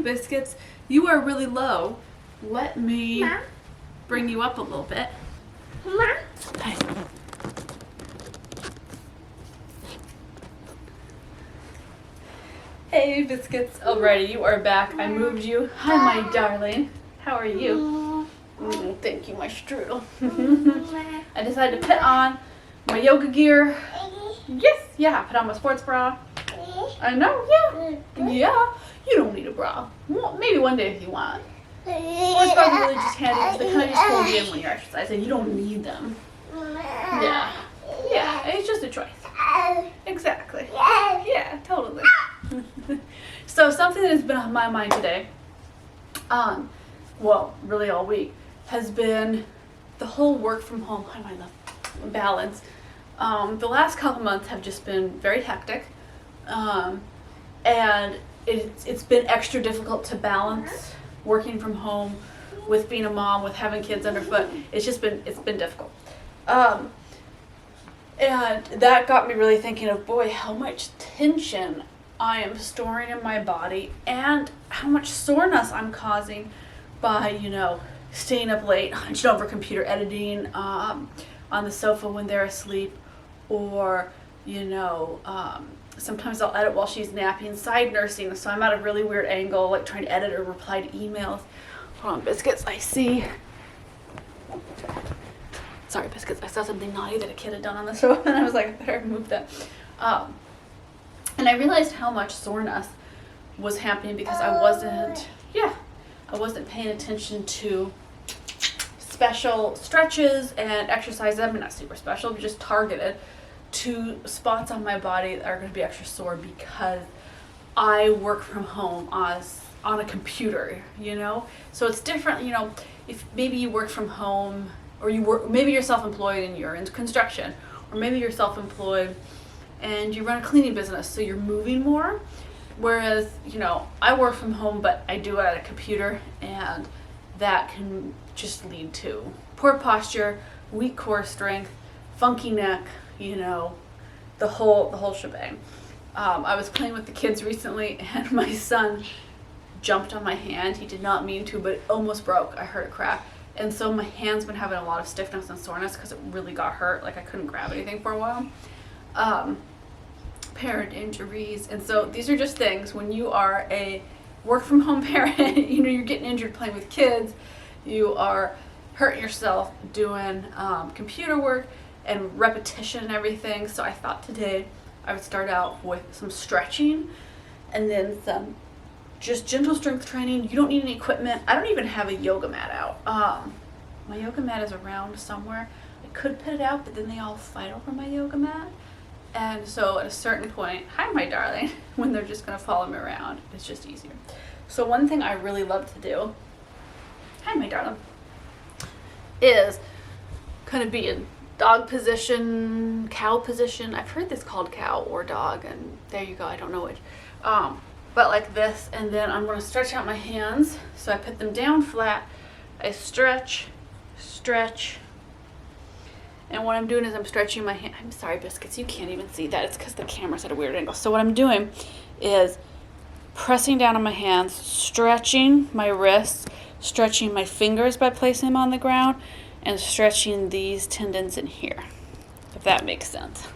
Biscuits, you are really low. Let me Mom? bring you up a little bit. Mom? Hi. Hey Biscuits, alrighty, you are back. I moved you. Hi my darling. How are you? Thank you, my strudel. I decided to put on my yoga gear. Yes, yeah, put on my sports bra. I know, yeah. Yeah, you don't need a bra. Well, maybe one day if you want. Sports bras are really just handy because they kind of just hold you in when you're exercising. You don't need them. Yeah. Yeah, it's just a choice. Exactly. Yeah, totally. So something that has been on my mind today, well, really all week, has been the whole work from home, my love, balance. The last couple months have just been very hectic, and it's been extra difficult to balance working from home with being a mom, with having kids underfoot. It's been difficult. And that got me really thinking of, boy, how much tension I am storing in my body and how much soreness I'm causing by, staying up late, hunched over computer editing, on the sofa when they're asleep, or, sometimes I'll edit while she's napping, side nursing, so I'm at a really weird angle, like trying to edit or reply to emails. Hold on, Biscuits, I see. Sorry, Biscuits, I saw something naughty that a kid had done on the sofa, and I was like, I better move that. And I realized how much soreness was happening because I wasn't paying attention to special stretches and exercises. I mean, not super special, but just targeted to spots on my body that are going to be extra sore because I work from home on a computer, So it's different, if maybe you work from home, or maybe you're self-employed and you're in construction, or maybe you're self-employed and you run a cleaning business, so you're moving more. Whereas, I work from home, but I do it at a computer, and that can just lead to poor posture, weak core strength, funky neck, the whole shebang. I was playing with the kids recently, and my son jumped on my hand. He did not mean to, but it almost broke. I heard it crack. And so my hand's been having a lot of stiffness and soreness because it really got hurt. Like I couldn't grab anything for a while. Parent injuries. And so these are just things when you are a work from home parent, you're getting injured playing with kids, you are hurting yourself doing computer work and repetition and everything. So I thought today I would start out with some stretching and then some just gentle strength training. You don't need any equipment. I don't even have a yoga mat out. My yoga mat is around somewhere. I could put it out, but then they all fight over my yoga mat. And so at a certain point, hi my darling, when they're just gonna follow me around, it's just easier. So one thing I really love to do, hi my darling, is kind of be in dog position, cow position. I've heard this called cow or dog, and there you go, I don't know which. But like this, and then I'm gonna stretch out my hands. So I put them down flat, I stretch, and what I'm doing is I'm stretching my hand. I'm sorry, Biscuits, you can't even see that. It's because the camera's at a weird angle. So what I'm doing is pressing down on my hands, stretching my wrists, stretching my fingers by placing them on the ground, and stretching these tendons in here, if that makes sense.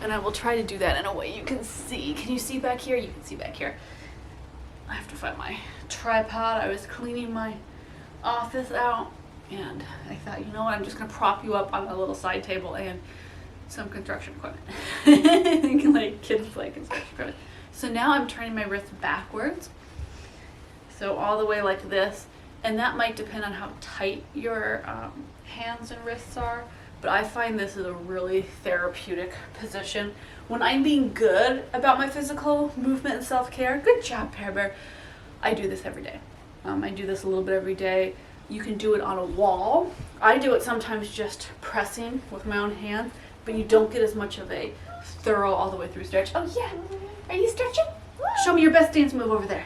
And I will try to do that in a way you can see. Can you see back here? You can see back here. I have to find my tripod. I was cleaning my office out, and I thought, you know what, I'm just going to prop you up on a little side table and some construction equipment. Like kids play construction equipment. So now I'm turning my wrist backwards. So all the way like this. And that might depend on how tight your hands and wrists are. But I find this is a really therapeutic position. When I'm being good about my physical movement and self-care, good job, Pear Bear, I do this every day. I do this a little bit every day. You can do it on a wall. I do it sometimes just pressing with my own hands, but you don't get as much of a thorough all the way through stretch. Oh yeah, are you stretching? Show me your best dance move over there.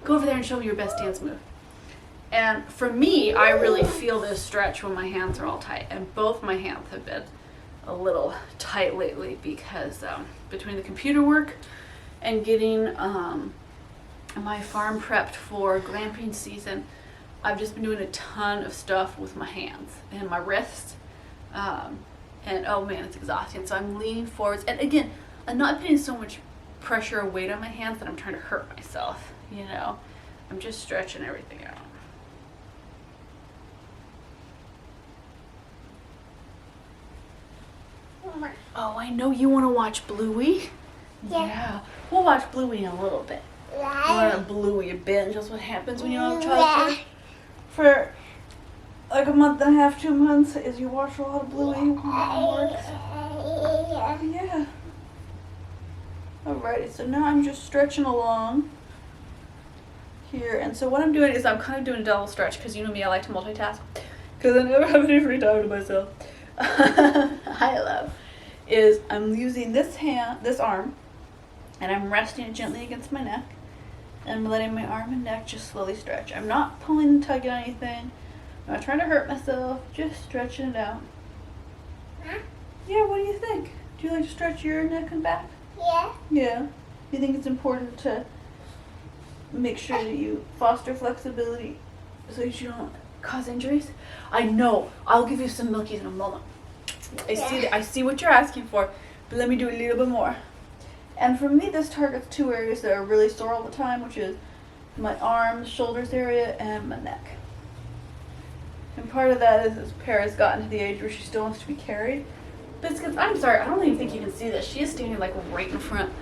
Go over there and show me your best dance move. And for me, I really feel this stretch when my hands are all tight, and both my hands have been a little tight lately because between the computer work and getting my farm prepped for glamping season, I've just been doing a ton of stuff with my hands and my wrists. And oh man, it's exhausting. So I'm leaning forwards. And again, I'm not putting so much pressure or weight on my hands that I'm trying to hurt myself, you know. I'm just stretching everything out. Oh, I know you want to watch Bluey. Yeah. We'll watch Bluey in a little bit. We're on a Bluey binge. That's what happens when you don't have childcare. For like a month and a half, 2 months, is you watch a lot of Bluey. Yeah. Alrighty, so now I'm just stretching along here. And so what I'm doing is I'm kind of doing a double stretch because you know me, I like to multitask. Because I never have any free time to myself. I love is I'm using this arm, and I'm resting it gently against my neck. And I'm letting my arm and neck just slowly stretch. I'm not pulling and tugging on anything. I'm not trying to hurt myself, just stretching it out. Huh? Yeah, what do you think? Do you like to stretch your neck and back? Yeah. Yeah. You think it's important to make sure that you foster flexibility so that you don't cause injuries? I know. I'll give you some milkies in a moment. I see what you're asking for, but let me do a little bit more. And for me, this targets two areas that are really sore all the time, which is my arms, shoulders area, and my neck. And part of that is Paris gotten to the age where she still wants to be carried. Biscuits, I'm sorry, I don't even think you can see this. She is standing like right in front.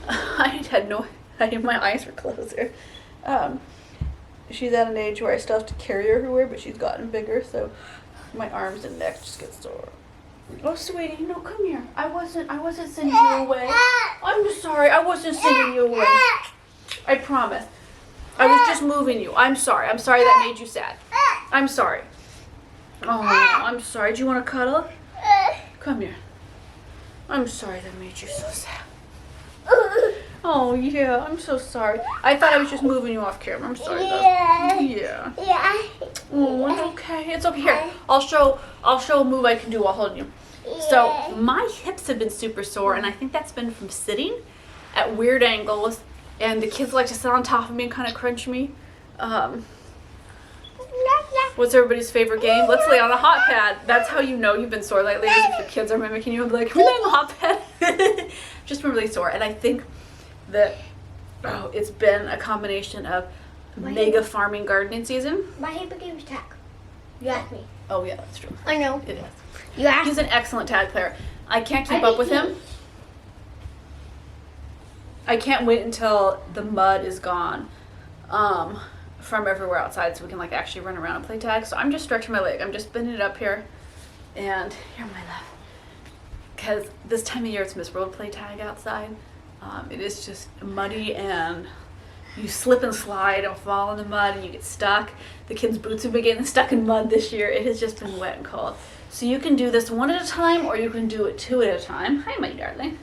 I had no idea, my eyes were closer. She's at an age where I still have to carry her everywhere, but she's gotten bigger, so my arms and neck just get sore. Oh, sweetie, no, come here. I wasn't sending you away. I'm sorry, I wasn't sending you away. I promise. I was just moving you. I'm sorry. I'm sorry that made you sad. I'm sorry. Oh, I'm sorry. Do you want to cuddle? Come here. I'm sorry that made you so sad. Oh, yeah, I'm so sorry. I thought I was just moving you off camera. I'm sorry, though. Yeah. Oh, it's okay. It's okay. Here, I'll show a move I can do while holding you. So my hips have been super sore, and I think that's been from sitting at weird angles, and the kids like to sit on top of me and kind of crunch me. What's everybody's favorite game? Let's lay on a hot pad. That's how you know you've been sore lately, is if your kids are mimicking you and be like, can we lay on the hot pad? Just been really sore, and I think that it's been a combination of mega farming gardening season. My favorite game is tag. You asked me. Oh yeah, that's true. I know. It is. You asked. He's an excellent tag player. I can't keep up with him. I can't wait until the mud is gone from everywhere outside so we can like actually run around and play tag. So I'm just stretching my leg. I'm just bending it up here. And here, my love. Because this time of year it's miserable to play tag outside. It is just muddy, and you slip and slide and fall in the mud and you get stuck. The kids' boots have been getting stuck in mud this year. It has just been wet and cold. So you can do this one at a time, or you can do it two at a time. Hi, my darling.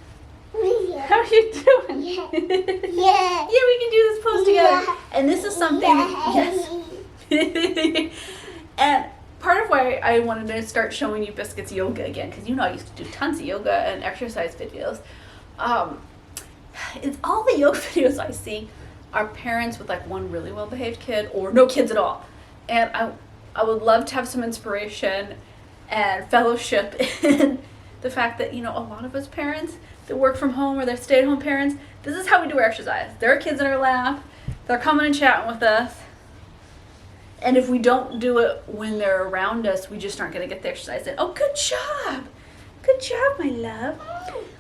Yeah. How are you doing? Yeah. Yeah, we can do this pose together. Yeah. And this is something, yes. And part of why I wanted to start showing you Biscuits yoga again, because you know I used to do tons of yoga and exercise videos. It's all the yoga videos I see are parents with like one really well-behaved kid or no kids at all. And I would love to have some inspiration and fellowship in the fact that, you know, a lot of us parents that work from home or they're stay-at-home parents, this is how we do our exercise. There are kids in our lap. They're coming and chatting with us. And if we don't do it when they're around us, we just aren't going to get the exercise in. Oh, good job. Good job, my love.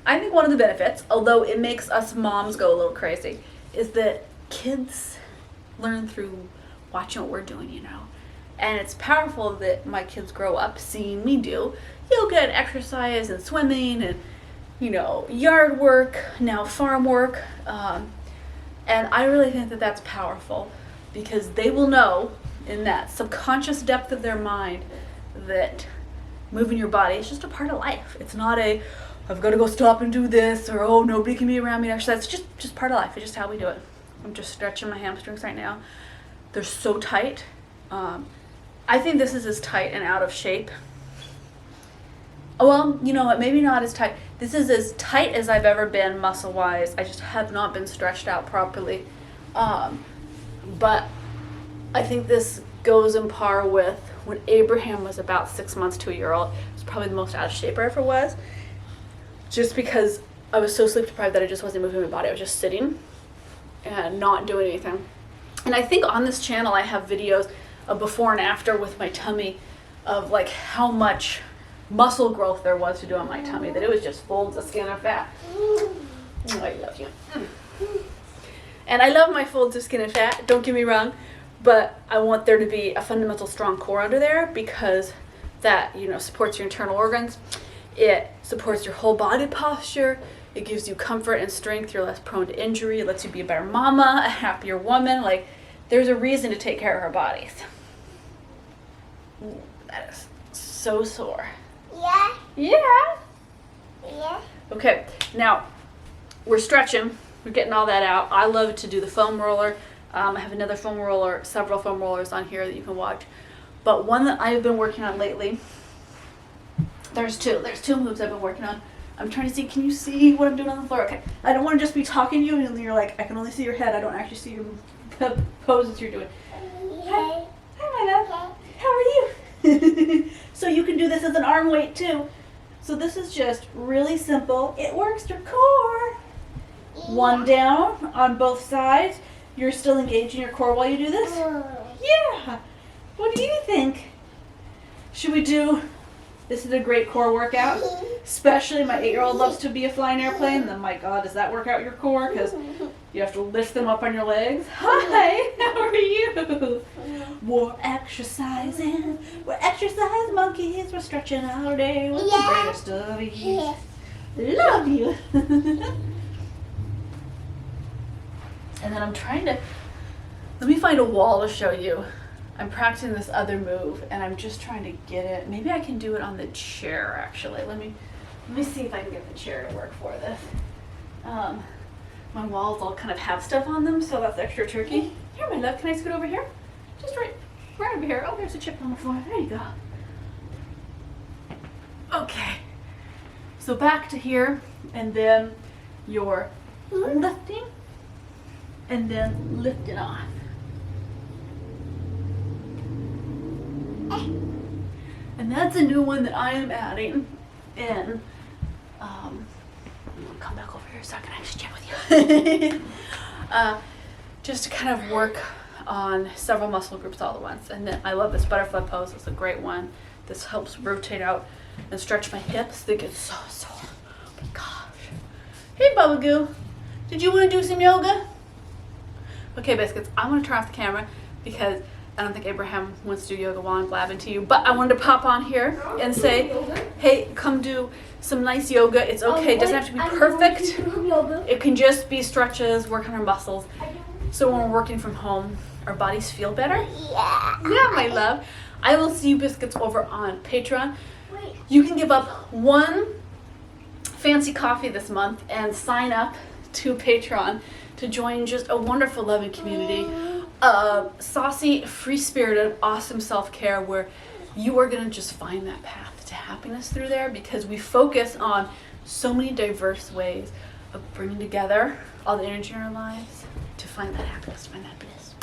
I think one of the benefits, although it makes us moms go a little crazy, is that kids learn through watching what we're doing, you know. And it's powerful that my kids grow up seeing me do yoga and exercise and swimming and, you know, yard work, now farm work. And I really think that that's powerful because they will know in that subconscious depth of their mind that moving your body is just a part of life. It's not a, I've got to go stop and do this, or, oh, nobody can be around me to exercise. It's just part of life. It's just how we do it. I'm just stretching my hamstrings right now. They're so tight. I think this is as tight and out of shape. Well, you know what, maybe not as tight. This is as tight as I've ever been muscle-wise. I just have not been stretched out properly But I think this goes in par with when Abraham was about 6 months to a year old. It was probably the most out of shape I ever was. Just because I was so sleep deprived that I just wasn't moving my body. I was just sitting and not doing anything. And I think on this channel I have videos of before and after with my tummy of like how much muscle growth there was to do on my tummy, that it was just folds of skin or fat. Oh, I love you. And I love my folds of skin and fat, don't get me wrong, but I want there to be a fundamental strong core under there because that, you know, supports your internal organs. It supports your whole body posture. It gives you comfort and strength. You're less prone to injury. It lets you be a better mama, a happier woman. Like, there's a reason to take care of our bodies. That is so sore. Yeah. Yeah. Yeah. Okay, now we're stretching. We're getting all that out. I love to do the foam roller. I have another foam roller, several foam rollers on here that you can watch. But one that I've been working on lately, there's two moves I've been working on. I'm trying to see, can you see what I'm doing on the floor? Okay, I don't want to just be talking to you and you're like, I can only see your head. I don't actually see your poses you're doing. Hi, my love. How are you? So you can do this as an arm weight too. So this is just really simple. It works your core. One down on both sides. You're still engaging your core while you do this? Yeah. What do you think? Should we do, this is a great core workout. Especially my 8-year-old loves to be a flying airplane. Then my God, does that work out your core? Because you have to lift them up on your legs. Hi, how are you? We're exercising. We're exercise monkeys. We're stretching all day with the greatest of ease. Love you. And then I'm trying to, let me find a wall to show you. I'm practicing this other move and I'm just trying to get it. Maybe I can do it on the chair actually. Let me see if I can get the chair to work for this. My walls all kind of have stuff on them, so that's extra tricky. Here, my love, can I scoot over here? Just right over here. Oh, there's a chip on the floor. There you go. Okay. So back to here, and then you're lifting, and then lifting off. And that's a new one that I am adding in. I'm gonna come back over here so I can actually chat with you. Just to kind of work on several muscle groups all at once. And then I love this butterfly pose. It's a great one. This helps rotate out and stretch my hips. They get so sore. Oh my gosh. Hey, Bubba Goo. Did you want to do some yoga? Okay, biscuits. I'm going to turn off the camera because I don't think Abraham wants to do yoga while I'm blabbing to you. But I wanted to pop on here and say, hey, come do some nice yoga. It's okay. It doesn't have to be perfect. It can just be stretches, work on our muscles. So when we're working from home, our bodies feel better. Yeah. Yeah, my love. I will see you biscuits over on Patreon. You can give up one fancy coffee this month and sign up to Patreon to join just a wonderful, loving community. Saucy, free-spirited, awesome self-care where you are going to just find that path to happiness through there because we focus on so many diverse ways of bringing together all the energy in our lives to find that happiness, find that bliss.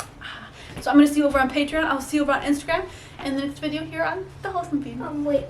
So I'm going to see you over on Patreon. I'll see you over on Instagram and the next video here on The Wholesome Feed. Wait.